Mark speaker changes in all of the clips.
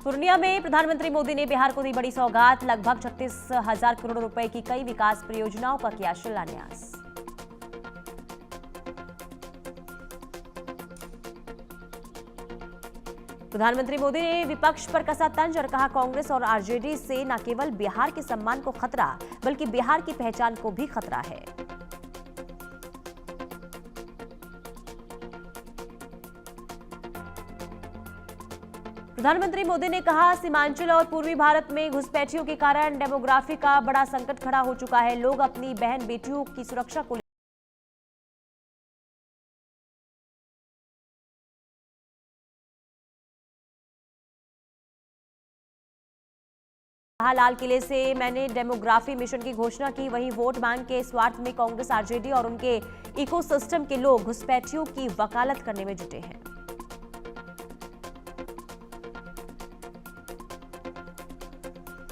Speaker 1: पूर्णिया में प्रधानमंत्री मोदी ने बिहार को दी बड़ी सौगात। लगभग 36,000 करोड़ रुपए की कई विकास परियोजनाओं का किया शिलान्यास। प्रधानमंत्री मोदी ने विपक्ष पर कसा तंज और कहा, कांग्रेस और आरजेडी से न केवल बिहार के सम्मान को खतरा बल्कि बिहार की पहचान को भी खतरा है। प्रधानमंत्री मोदी ने कहा, सीमांचल और पूर्वी भारत में घुसपैठियों के कारण डेमोग्राफी का बड़ा संकट खड़ा हो चुका है। लोग अपनी बहन बेटियों की सुरक्षा को लाल किले से मैंने डेमोग्राफी मिशन की घोषणा की। वहीं वोट बैंक के स्वार्थ में कांग्रेस, आरजेडी और उनके इकोसिस्टम के लोग घुसपैठियों की वकालत करने में जुटे हैं।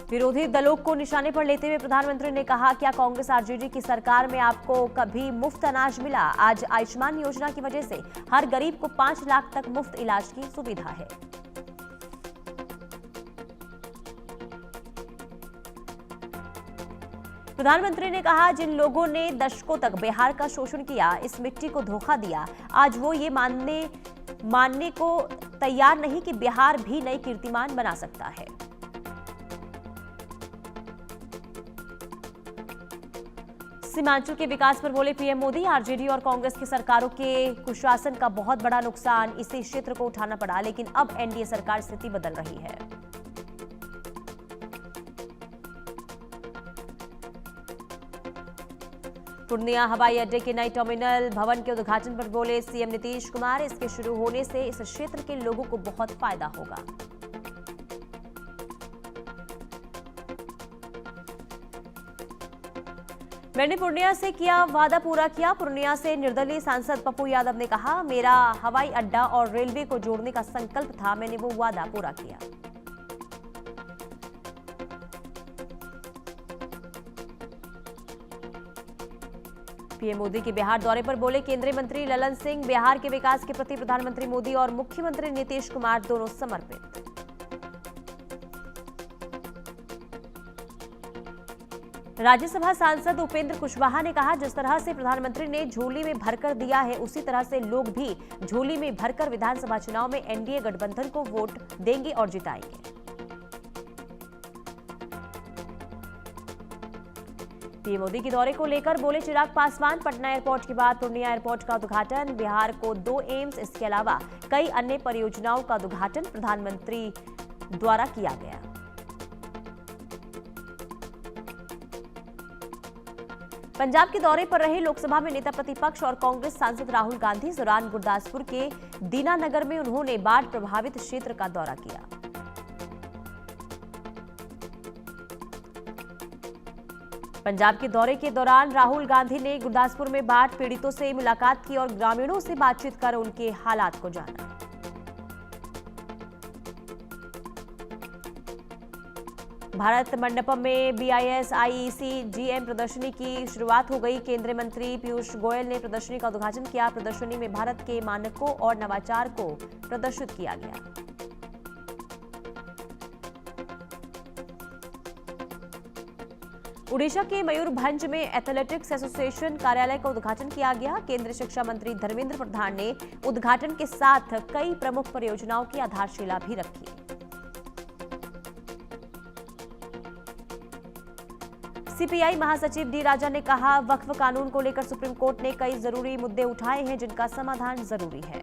Speaker 1: विरोधी दलों को निशाने पर लेते हुए प्रधानमंत्री ने कहा, क्या कांग्रेस आरजेडी की सरकार में आपको कभी मुफ्त अनाज मिला? आज आयुष्मान योजना की वजह से हर गरीब को 5 लाख तक मुफ्त इलाज की सुविधा है। प्रधानमंत्री ने कहा, जिन लोगों ने दशकों तक बिहार का शोषण किया, इस मिट्टी को धोखा दिया, आज वो ये मानने को तैयार नहीं कि बिहार भी नई कीर्तिमान बना सकता है। सीमांचल के विकास पर बोले पीएम मोदी, आरजेडी और कांग्रेस की सरकारों के कुशासन का बहुत बड़ा नुकसान इसी क्षेत्र को उठाना पड़ा, लेकिन अब एनडीए सरकार स्थिति बदल रही है। पूर्णिया हवाई अड्डे के नए टर्मिनल भवन के उद्घाटन पर बोले सीएम नीतीश कुमार, इसके शुरू होने से इस क्षेत्र के लोगों को बहुत फायदा होगा। मैंने पूर्णिया से किया वादा पूरा किया। पूर्णिया से निर्दलीय सांसद पप्पू यादव ने कहा, मेरा हवाई अड्डा और रेलवे को जोड़ने का संकल्प था, मैंने वो वादा पूरा किया। पीएम मोदी के बिहार दौरे पर बोले केंद्रीय मंत्री ललन सिंह, बिहार के विकास के प्रति प्रधानमंत्री मोदी और मुख्यमंत्री नीतीश कुमार दोनों समर्पित। राज्यसभा सांसद उपेंद्र कुशवाहा ने कहा, जिस तरह से प्रधानमंत्री ने झोली में भरकर दिया है, उसी तरह से लोग भी झोली में भरकर विधानसभा चुनाव में एनडीए गठबंधन को वोट देंगे और जिताएंगे। पीएम मोदी के दौरे को लेकर बोले चिराग पासवान, पटना एयरपोर्ट के बाद पूर्णिया एयरपोर्ट का उद्घाटन, बिहार को 2 एम्स, इसके अलावा कई अन्य परियोजनाओं का उद्घाटन प्रधानमंत्री द्वारा किया गया। पंजाब के दौरे पर रहे लोकसभा में नेता प्रतिपक्ष और कांग्रेस सांसद राहुल गांधी, इस दौरान गुरदासपुर के दीनानगर में उन्होंने बाढ़ प्रभावित क्षेत्र का दौरा किया। पंजाब के दौरे के दौरान राहुल गांधी ने गुरदासपुर में बाढ़ पीड़ितों से मुलाकात की और ग्रामीणों से बातचीत कर उनके हालात को जाना। भारत मंडपम में बीआईएस आईईसी जीएम प्रदर्शनी की शुरुआत हो गई। केंद्रीय मंत्री पीयूष गोयल ने प्रदर्शनी का उद्घाटन किया। प्रदर्शनी में भारत के मानकों और नवाचार को प्रदर्शित किया गया। उड़ीसा के मयूरभंज में एथलेटिक्स एसोसिएशन कार्यालय का उद्घाटन किया गया। केंद्रीय शिक्षा मंत्री धर्मेंद्र प्रधान ने उद्घाटन के साथ कई प्रमुख परियोजनाओं की आधारशिला भी रखी। सीपीआई महासचिव डी राजा ने कहा, वक्फ कानून को लेकर सुप्रीम कोर्ट ने कई जरूरी मुद्दे उठाए हैं, जिनका समाधान जरूरी है।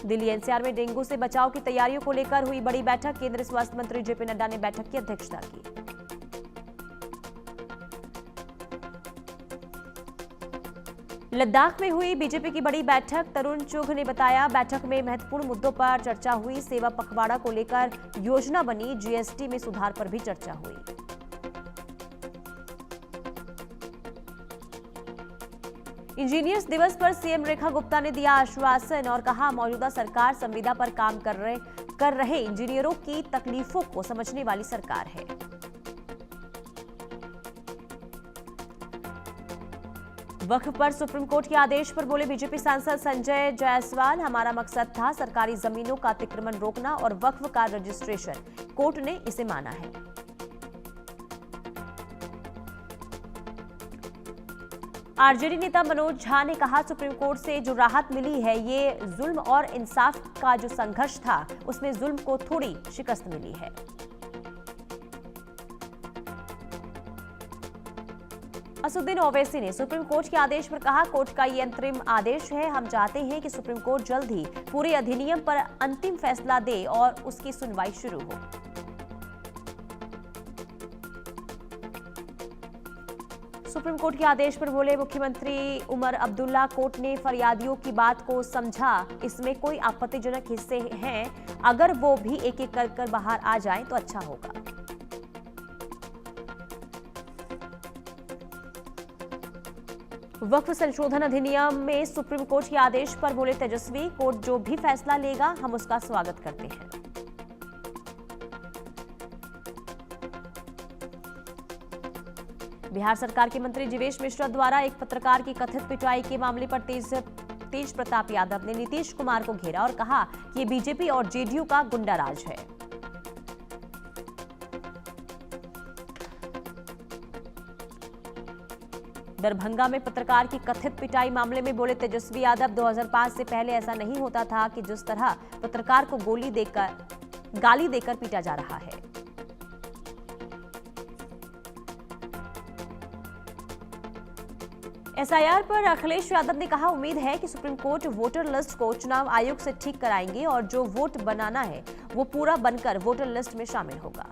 Speaker 1: दिल्ली एनसीआर में डेंगू से बचाव की तैयारियों को लेकर हुई बड़ी बैठक। केंद्रीय स्वास्थ्य मंत्री जेपी नड्डा ने बैठक की अध्यक्षता की। लद्दाख में हुई बीजेपी की बड़ी बैठक। तरुण चुघ ने बताया, बैठक में महत्वपूर्ण मुद्दों पर चर्चा हुई। सेवा पखवाड़ा को लेकर योजना बनी। जीएसटी में सुधार पर भी चर्चा हुई। इंजीनियर्स दिवस पर सीएम रेखा गुप्ता ने दिया आश्वासन और कहा, मौजूदा सरकार संविदा पर काम कर रहे इंजीनियरों की तकलीफों को समझने वाली सरकार है। वक्फ पर सुप्रीम कोर्ट के आदेश पर बोले बीजेपी सांसद संजय जायसवाल, हमारा मकसद था सरकारी जमीनों का अतिक्रमण रोकना और वक्फ का रजिस्ट्रेशन, कोर्ट ने इसे माना है। आरजेडी नेता मनोज झा ने कहा, सुप्रीम कोर्ट से जो राहत मिली है ये जुल्म और इंसाफ का जो संघर्ष था उसमें जुल्म को थोड़ी शिकस्त मिली है। असदुद्दीन ओवैसी ने सुप्रीम कोर्ट के आदेश पर कहा, कोर्ट का ये अंतरिम आदेश है, हम चाहते हैं कि सुप्रीम कोर्ट जल्द ही पूरे अधिनियम पर अंतिम फैसला दे और उसकी सुनवाई शुरू हो। सुप्रीम कोर्ट के आदेश पर बोले मुख्यमंत्री उमर अब्दुल्ला, कोर्ट ने फरियादियों की बात को समझा, इसमें कोई आपत्तिजनक हिस्से हैं, अगर वो भी एक एक कर बाहर आ जाएं तो अच्छा होगा। वक्फ संशोधन अधिनियम में सुप्रीम कोर्ट के आदेश पर बोले तेजस्वी, कोर्ट जो भी फैसला लेगा हम उसका स्वागत करते हैं। बिहार सरकार के मंत्री जीवेश मिश्रा द्वारा एक पत्रकार की कथित पिटाई के मामले पर तेज प्रताप यादव ने नीतीश कुमार को घेरा और कहा कि ये बीजेपी और जेडीयू का गुंडा राज है। दरभंगा में पत्रकार की कथित पिटाई मामले में बोले तेजस्वी यादव, 2005 से पहले ऐसा नहीं होता था कि जिस तरह पत्रकार को गाली देकर पीटा जा रहा है। एसआईआर पर अखिलेश यादव ने कहा, उम्मीद है कि सुप्रीम कोर्ट वोटर लिस्ट को चुनाव आयोग से ठीक कराएंगे और जो वोट बनाना है वो पूरा बनकर वोटर लिस्ट में शामिल होगा।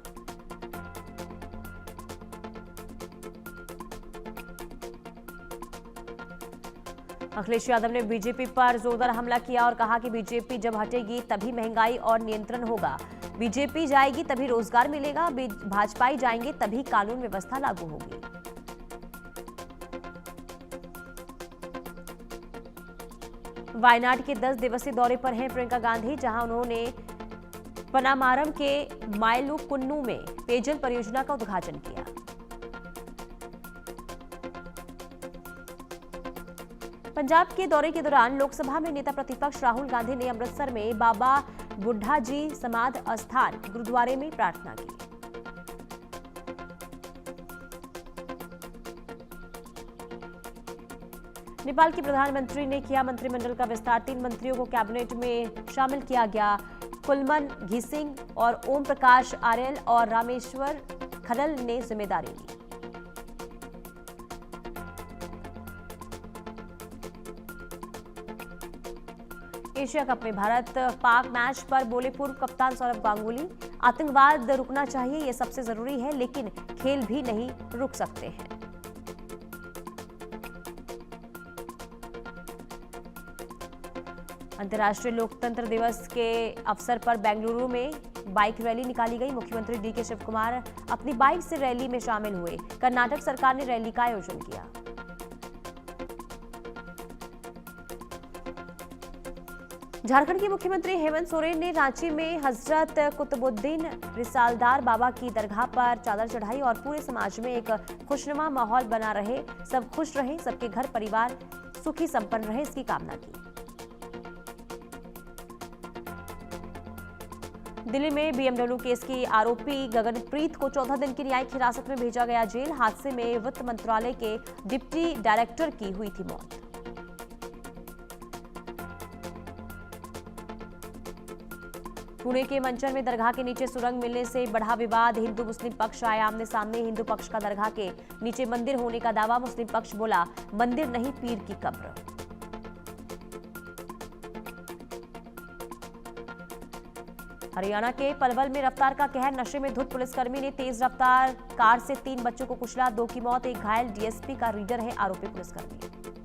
Speaker 1: अखिलेश यादव ने बीजेपी पर जोरदार हमला किया और कहा कि बीजेपी जब हटेगी तभी महंगाई और नियंत्रण होगा, बीजेपी जाएगी तभी रोजगार मिलेगा, भाजपाई जाएंगे तभी कानून व्यवस्था लागू होगी। वायनाड के 10 दिवसीय दौरे पर हैं प्रियंका गांधी, जहां उन्होंने पनामारम के मायलुकुन्नू में पेयजल परियोजना का उद्घाटन किया। पंजाब के दौरे के दौरान लोकसभा में नेता प्रतिपक्ष राहुल गांधी ने अमृतसर में बाबा बुड्ढा जी समाधि स्थान गुरुद्वारे में प्रार्थना की। नेपाल के प्रधानमंत्री ने किया मंत्रिमंडल का विस्तार, 3 मंत्रियों को कैबिनेट में शामिल किया गया। कुलमन घिसिंग और ओम प्रकाश आर्यल और रामेश्वर खलल ने जिम्मेदारी ली। एशिया कप में भारत पाक मैच पर बोले पूर्व कप्तान सौरव गांगुली, आतंकवाद रुकना चाहिए, यह सबसे जरूरी है, लेकिन खेल भी नहीं रुक सकते हैं। अंतर्राष्ट्रीय लोकतंत्र दिवस के अवसर पर बेंगलुरु में बाइक रैली निकाली गई। मुख्यमंत्री डीके शिवकुमार अपनी बाइक से रैली में शामिल हुए। कर्नाटक सरकार ने रैली का आयोजन किया। झारखंड के मुख्यमंत्री हेमंत सोरेन ने रांची में हजरत कुतुबुद्दीन रिसालदार बाबा की दरगाह पर चादर चढ़ाई और पूरे समाज में एक खुशनुमा माहौल बना रहे, सब खुश रहे, सबके घर परिवार सुखी संपन्न रहे, इसकी कामना की। दिल्ली में बीएमडब्ल्यू केस की आरोपी गगनप्रीत को 14 दिन की न्यायिक हिरासत में भेजा गया जेल। हादसे में वित्त मंत्रालय के डिप्टी डायरेक्टर की हुई थी मौत। पुणे के मंचर में दरगाह के नीचे सुरंग मिलने से बढ़ा विवाद। हिंदू मुस्लिम पक्ष आए आमने सामने। हिंदू पक्ष का दरगाह के नीचे मंदिर होने का दावा, मुस्लिम पक्ष बोला मंदिर नहीं पीर की कब्र। हरियाणा के पलवल में रफ्तार का कहर, नशे में धुत पुलिसकर्मी ने तेज रफ्तार कार से 3 बच्चों को कुचला, 2 की मौत, 1 घायल। डीएसपी का रीडर है आरोपी पुलिसकर्मी।